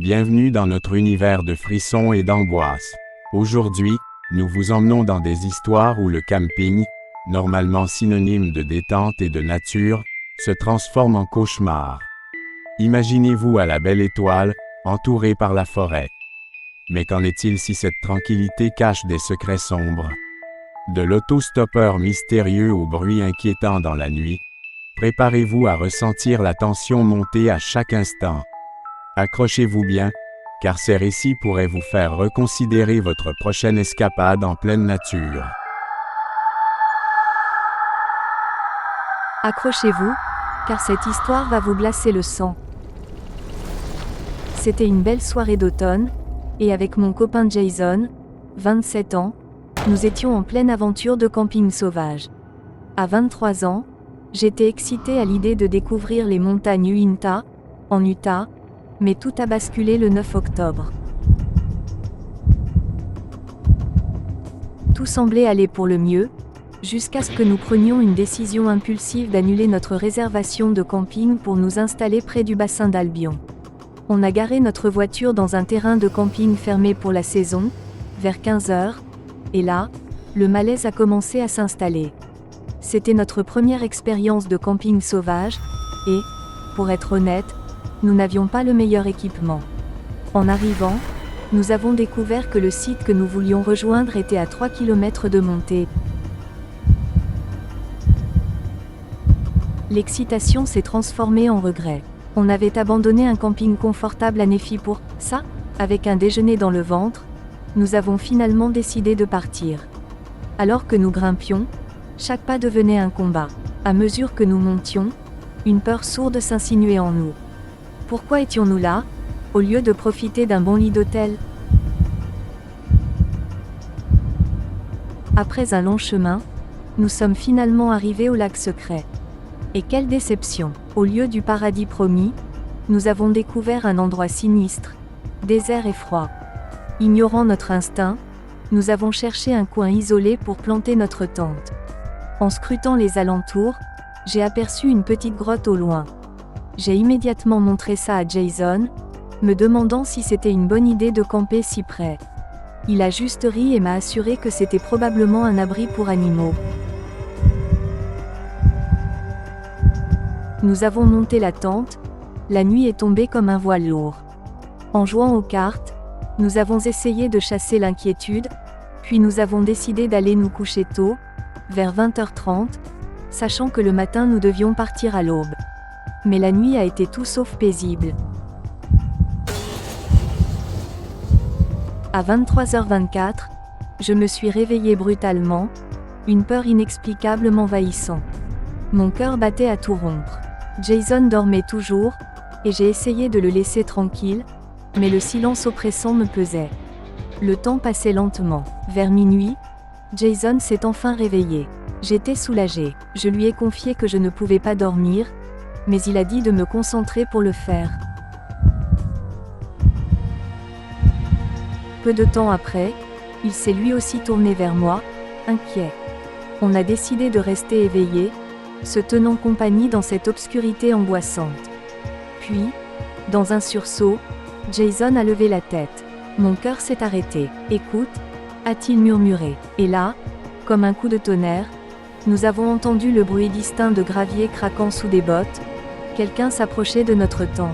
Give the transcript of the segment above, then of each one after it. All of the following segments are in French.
Bienvenue dans notre univers de frissons et d'angoisse. Aujourd'hui, nous vous emmenons dans des histoires où le camping, normalement synonyme de détente et de nature, se transforme en cauchemar. Imaginez-vous à la belle étoile, entouré par la forêt. Mais qu'en est-il si cette tranquillité cache des secrets sombres? De l'autostoppeur mystérieux au bruit inquiétant dans la nuit, préparez-vous à ressentir la tension monter à chaque instant. Accrochez-vous bien, car ces récits pourraient vous faire reconsidérer votre prochaine escapade en pleine nature. Accrochez-vous, car cette histoire va vous glacer le sang. C'était une belle soirée d'automne, et avec mon copain Jason, 27 ans, nous étions en pleine aventure de camping sauvage. À 23 ans, j'étais excitée à l'idée de découvrir les montagnes Uinta, en Utah, mais tout a basculé le 9 octobre. Tout semblait aller pour le mieux, jusqu'à ce que nous prenions une décision impulsive d'annuler notre réservation de camping pour nous installer près du bassin d'Albion. On a garé notre voiture dans un terrain de camping fermé pour la saison, vers 15 h, et là, le malaise a commencé à s'installer. C'était notre première expérience de camping sauvage, et, pour être honnête, nous n'avions pas le meilleur équipement. En arrivant, nous avons découvert que le site que nous voulions rejoindre était à 3 km de montée. L'excitation s'est transformée en regret. On avait abandonné un camping confortable à Nephi pour ça, avec un déjeuner dans le ventre. Nous avons finalement décidé de partir. Alors que nous grimpions, chaque pas devenait un combat. À mesure que nous montions, une peur sourde s'insinuait en nous. Pourquoi étions-nous là, au lieu de profiter d'un bon lit d'hôtel? Après un long chemin, nous sommes finalement arrivés au lac secret. Et quelle déception! Au lieu du paradis promis, nous avons découvert un endroit sinistre, désert et froid. Ignorant notre instinct, nous avons cherché un coin isolé pour planter notre tente. En scrutant les alentours, j'ai aperçu une petite grotte au loin. J'ai immédiatement montré ça à Jason, me demandant si c'était une bonne idée de camper si près. Il a juste ri et m'a assuré que c'était probablement un abri pour animaux. Nous avons monté la tente, la nuit est tombée comme un voile lourd. En jouant aux cartes, nous avons essayé de chasser l'inquiétude, puis nous avons décidé d'aller nous coucher tôt, vers 20 h 30, sachant que le matin nous devions partir à l'aube. Mais la nuit a été tout sauf paisible. À 23 h 24, je me suis réveillée brutalement, une peur inexplicable m'envahissant. Mon cœur battait à tout rompre. Jason dormait toujours, et j'ai essayé de le laisser tranquille, mais le silence oppressant me pesait. Le temps passait lentement. Vers minuit, Jason s'est enfin réveillé. J'étais soulagée. Je lui ai confié que je ne pouvais pas dormir, mais il a dit de me concentrer pour le faire. Peu de temps après, il s'est lui aussi tourné vers moi, inquiet. On a décidé de rester éveillés, se tenant compagnie dans cette obscurité angoissante. Puis, dans un sursaut, Jason a levé la tête. Mon cœur s'est arrêté. « Écoute », a-t-il murmuré. Et là, comme un coup de tonnerre, nous avons entendu le bruit distinct de gravier craquant sous des bottes. Quelqu'un s'approchait de notre tente.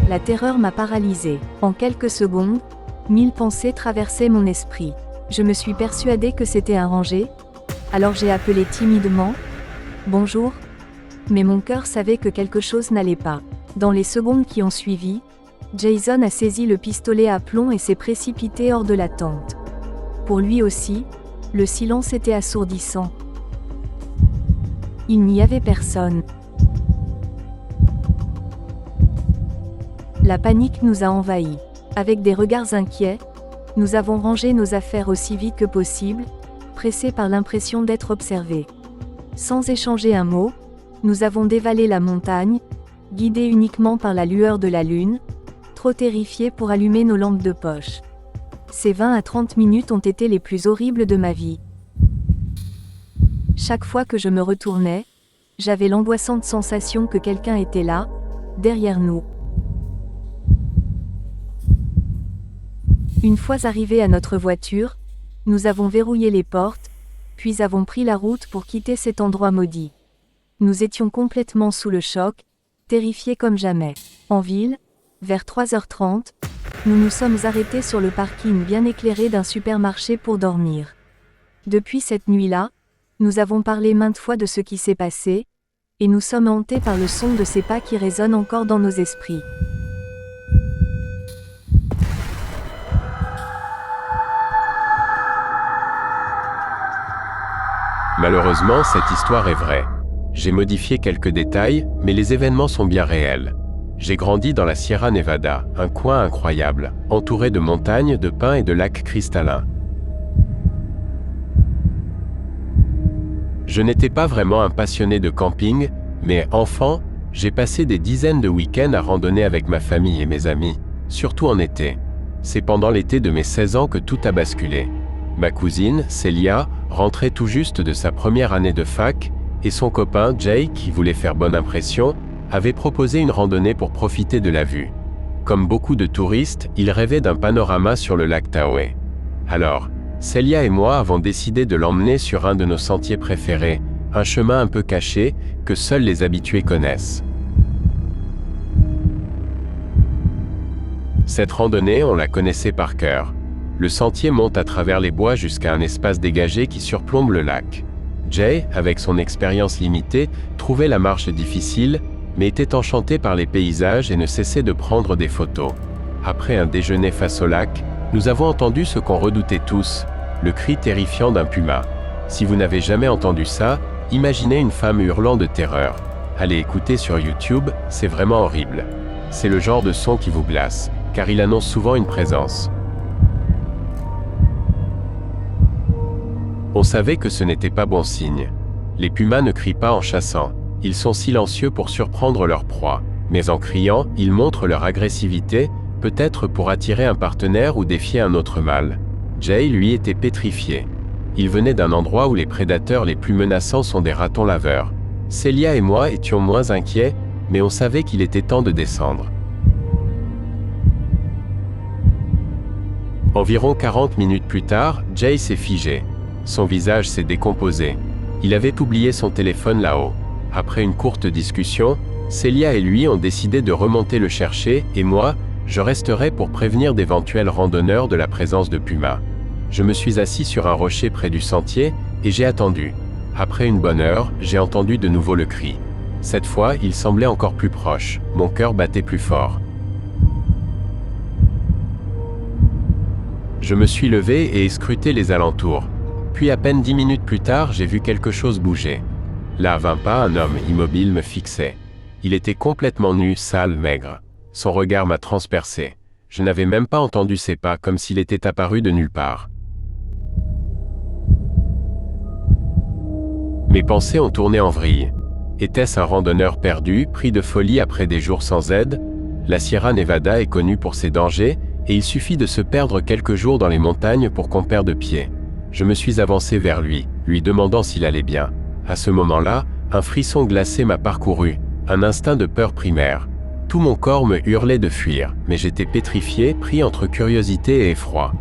La terreur m'a paralysée. En quelques secondes, 1000 pensées traversaient mon esprit. Je me suis persuadée que c'était un ranger, alors j'ai appelé timidement « Bonjour », mais mon cœur savait que quelque chose n'allait pas. Dans les secondes qui ont suivi, Jason a saisi le pistolet à plomb et s'est précipité hors de la tente. Pour lui aussi, le silence était assourdissant. Il n'y avait personne. La panique nous a envahis. Avec des regards inquiets, nous avons rangé nos affaires aussi vite que possible, pressés par l'impression d'être observés. Sans échanger un mot, nous avons dévalé la montagne, guidés uniquement par la lueur de la lune, trop terrifiés pour allumer nos lampes de poche. Ces 20 à 30 minutes ont été les plus horribles de ma vie. Chaque fois que je me retournais, j'avais l'angoissante sensation que quelqu'un était là, derrière nous. Une fois arrivés à notre voiture, nous avons verrouillé les portes, puis avons pris la route pour quitter cet endroit maudit. Nous étions complètement sous le choc, terrifiés comme jamais. En ville, vers 3h30, nous nous sommes arrêtés sur le parking bien éclairé d'un supermarché pour dormir. Depuis cette nuit-là, nous avons parlé maintes fois de ce qui s'est passé, et nous sommes hantés par le son de ces pas qui résonnent encore dans nos esprits. Malheureusement, cette histoire est vraie. J'ai modifié quelques détails, mais les événements sont bien réels. J'ai grandi dans la Sierra Nevada, un coin incroyable, entouré de montagnes, de pins et de lacs cristallins. Je n'étais pas vraiment un passionné de camping, mais enfant, j'ai passé des dizaines de week-ends à randonner avec ma famille et mes amis, surtout en été. C'est pendant l'été de mes 16 ans que tout a basculé. Ma cousine, Célia, rentrait tout juste de sa première année de fac, et son copain, Jay, qui voulait faire bonne impression, avait proposé une randonnée pour profiter de la vue. Comme beaucoup de touristes, il rêvait d'un panorama sur le lac Tahoe. Alors, Célia et moi avons décidé de l'emmener sur un de nos sentiers préférés, un chemin un peu caché que seuls les habitués connaissent. Cette randonnée, on la connaissait par cœur. Le sentier monte à travers les bois jusqu'à un espace dégagé qui surplombe le lac. Jay, avec son expérience limitée, trouvait la marche difficile, mais était enchanté par les paysages et ne cessait de prendre des photos. Après un déjeuner face au lac, nous avons entendu ce qu'on redoutait tous, le cri terrifiant d'un puma. Si vous n'avez jamais entendu ça, imaginez une femme hurlant de terreur. Allez écouter sur YouTube, c'est vraiment horrible. C'est le genre de son qui vous glace, car il annonce souvent une présence. On savait que ce n'était pas bon signe. Les pumas ne crient pas en chassant. Ils sont silencieux pour surprendre leur proie, mais en criant, ils montrent leur agressivité, peut-être pour attirer un partenaire ou défier un autre mâle. Jay, lui, était pétrifié. Il venait d'un endroit où les prédateurs les plus menaçants sont des ratons laveurs. Célia et moi étions moins inquiets, mais on savait qu'il était temps de descendre. Environ 40 minutes plus tard, Jay s'est figé. Son visage s'est décomposé. Il avait oublié son téléphone là-haut. Après une courte discussion, Célia et lui ont décidé de remonter le chercher et moi, je resterai pour prévenir d'éventuels randonneurs de la présence de pumas. Je me suis assis sur un rocher près du sentier et j'ai attendu. Après une bonne heure, j'ai entendu de nouveau le cri. Cette fois, il semblait encore plus proche. Mon cœur battait plus fort. Je me suis levé et ai scruté les alentours. Puis à peine 10 minutes plus tard, j'ai vu quelque chose bouger. Là, à 20 pas, un homme immobile me fixait. Il était complètement nu, sale, maigre. Son regard m'a transpercé. Je n'avais même pas entendu ses pas, comme s'il était apparu de nulle part. Mes pensées ont tourné en vrille. Était-ce un randonneur perdu, pris de folie après des jours sans aide? La Sierra Nevada est connue pour ses dangers, et il suffit de se perdre quelques jours dans les montagnes pour qu'on perde pied. Je me suis avancé vers lui, lui demandant s'il allait bien. À ce moment-là, un frisson glacé m'a parcouru, un instinct de peur primaire. Tout mon corps me hurlait de fuir, mais j'étais pétrifié, pris entre curiosité et effroi.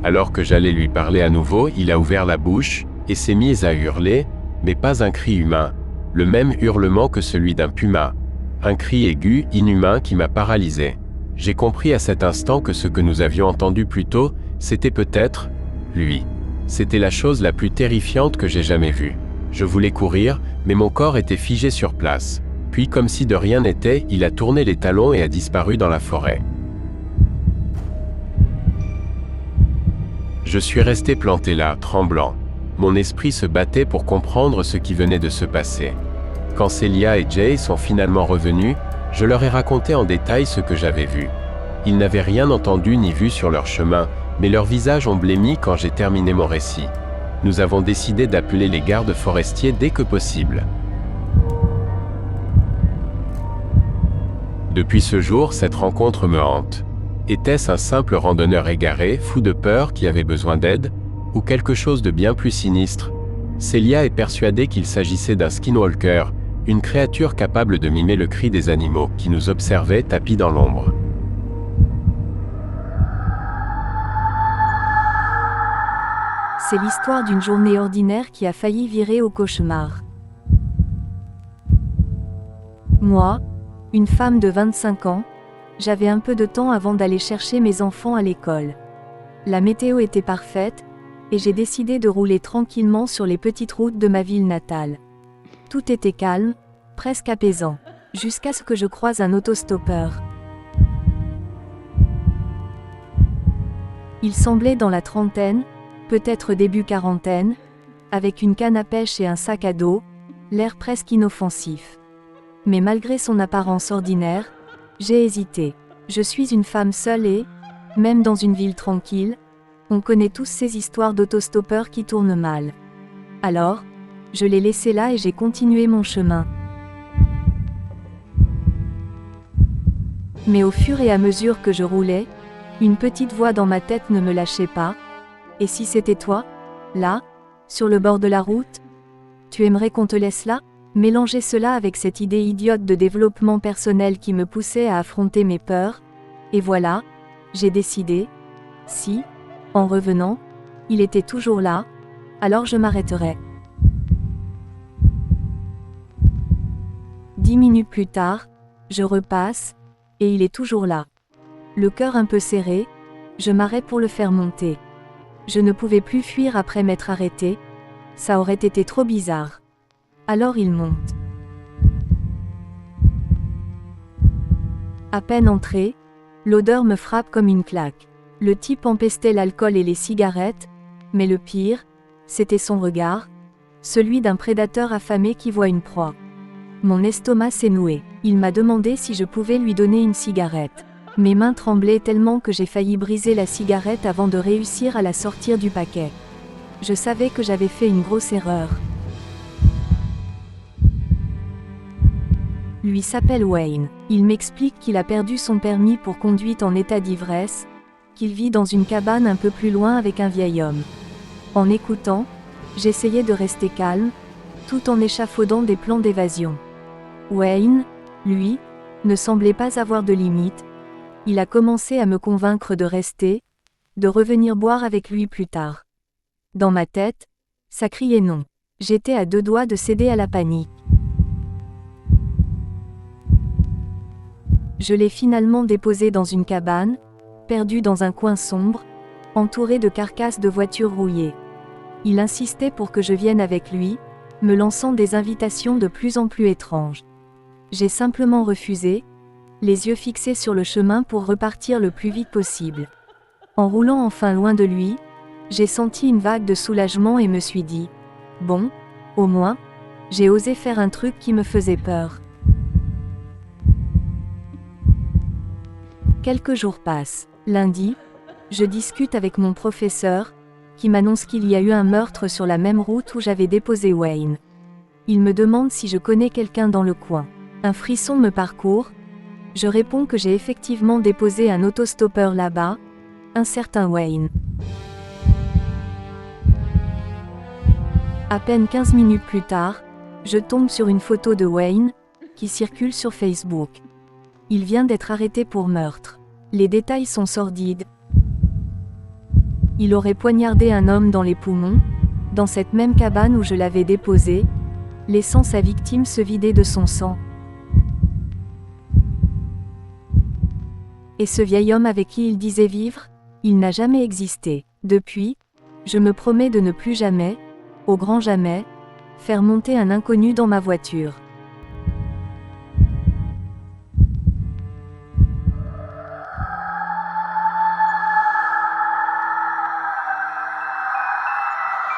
Alors que j'allais lui parler à nouveau, il a ouvert la bouche et s'est mis à hurler, mais pas un cri humain, le même hurlement que celui d'un puma. Un cri aigu, inhumain qui m'a paralysé. J'ai compris à cet instant que ce que nous avions entendu plus tôt, c'était peut-être lui. C'était la chose la plus terrifiante que j'ai jamais vue. Je voulais courir, mais mon corps était figé sur place. Puis, comme si de rien n'était, il a tourné les talons et a disparu dans la forêt. Je suis resté planté là, tremblant. Mon esprit se battait pour comprendre ce qui venait de se passer. Quand Célia et Jay sont finalement revenus, je leur ai raconté en détail ce que j'avais vu. Ils n'avaient rien entendu ni vu sur leur chemin, mais leurs visages ont blêmi quand j'ai terminé mon récit. Nous avons décidé d'appeler les gardes forestiers dès que possible. Depuis ce jour, cette rencontre me hante. Était-ce un simple randonneur égaré, fou de peur, qui avait besoin d'aide, ou quelque chose de bien plus sinistre? Célia est persuadée qu'il s'agissait d'un skinwalker, une créature capable de mimer le cri des animaux qui nous observaient tapis dans l'ombre. C'est l'histoire d'une journée ordinaire qui a failli virer au cauchemar. Moi, une femme de 25 ans, j'avais un peu de temps avant d'aller chercher mes enfants à l'école. La météo était parfaite, et j'ai décidé de rouler tranquillement sur les petites routes de ma ville natale. Tout était calme, presque apaisant, jusqu'à ce que je croise un autostoppeur. Il semblait dans la trentaine, peut-être début quarantaine, avec une canne à pêche et un sac à dos, l'air presque inoffensif. Mais malgré son apparence ordinaire, j'ai hésité. Je suis une femme seule et, même dans une ville tranquille, on connaît tous ces histoires d'autostoppeurs qui tournent mal. Alors, je l'ai laissé là et j'ai continué mon chemin. Mais au fur et à mesure que je roulais, une petite voix dans ma tête ne me lâchait pas. Et si c'était toi, là, sur le bord de la route? Tu aimerais qu'on te laisse là? Mélanger cela avec cette idée idiote de développement personnel qui me poussait à affronter mes peurs, et voilà, j'ai décidé, si, en revenant, il était toujours là, alors je m'arrêterais. 10 minutes plus tard, je repasse, et il est toujours là. Le cœur un peu serré, je m'arrête pour le faire monter. Je ne pouvais plus fuir après m'être arrêté, ça aurait été trop bizarre. Alors il monte. À peine entré, l'odeur me frappe comme une claque. Le type empestait l'alcool et les cigarettes, mais le pire, c'était son regard, celui d'un prédateur affamé qui voit une proie. Mon estomac s'est noué. Il m'a demandé si je pouvais lui donner une cigarette. Mes mains tremblaient tellement que j'ai failli briser la cigarette avant de réussir à la sortir du paquet. Je savais que j'avais fait une grosse erreur. Lui s'appelle Wayne. Il m'explique qu'il a perdu son permis pour conduite en état d'ivresse, qu'il vit dans une cabane un peu plus loin avec un vieil homme. En écoutant, j'essayais de rester calme, tout en échafaudant des plans d'évasion. Wayne, lui, ne semblait pas avoir de limite. Il a commencé à me convaincre de rester, de revenir boire avec lui plus tard. Dans ma tête, ça criait non. J'étais à deux doigts de céder à la panique. Je l'ai finalement déposé dans une cabane, perdu dans un coin sombre, entouré de carcasses de voitures rouillées. Il insistait pour que je vienne avec lui, me lançant des invitations de plus en plus étranges. J'ai simplement refusé, les yeux fixés sur le chemin pour repartir le plus vite possible. En roulant enfin loin de lui, j'ai senti une vague de soulagement et me suis dit, bon, au moins, j'ai osé faire un truc qui me faisait peur. Quelques jours passent. Lundi, je discute avec mon professeur, qui m'annonce qu'il y a eu un meurtre sur la même route où j'avais déposé Wayne. Il me demande si je connais quelqu'un dans le coin. Un frisson me parcourt. Je réponds que j'ai effectivement déposé un autostoppeur là-bas, un certain Wayne. À peine 15 minutes plus tard, je tombe sur une photo de Wayne, qui circule sur Facebook. Il vient d'être arrêté pour meurtre. Les détails sont sordides. Il aurait poignardé un homme dans les poumons, dans cette même cabane où je l'avais déposé, laissant sa victime se vider de son sang. Et ce vieil homme avec qui il disait vivre, il n'a jamais existé. Depuis, je me promets de ne plus jamais, au grand jamais, faire monter un inconnu dans ma voiture.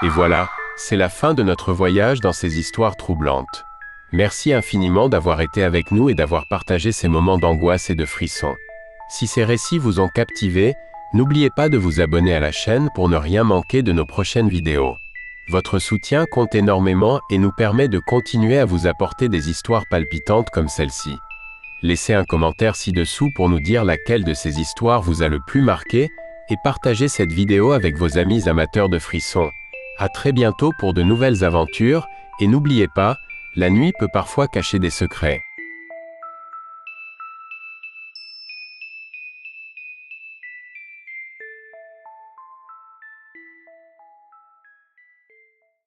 Et voilà, c'est la fin de notre voyage dans ces histoires troublantes. Merci infiniment d'avoir été avec nous et d'avoir partagé ces moments d'angoisse et de frissons. Si ces récits vous ont captivé, n'oubliez pas de vous abonner à la chaîne pour ne rien manquer de nos prochaines vidéos. Votre soutien compte énormément et nous permet de continuer à vous apporter des histoires palpitantes comme celle-ci. Laissez un commentaire ci-dessous pour nous dire laquelle de ces histoires vous a le plus marqué et partagez cette vidéo avec vos amis amateurs de frissons. À très bientôt pour de nouvelles aventures, et n'oubliez pas, la nuit peut parfois cacher des secrets.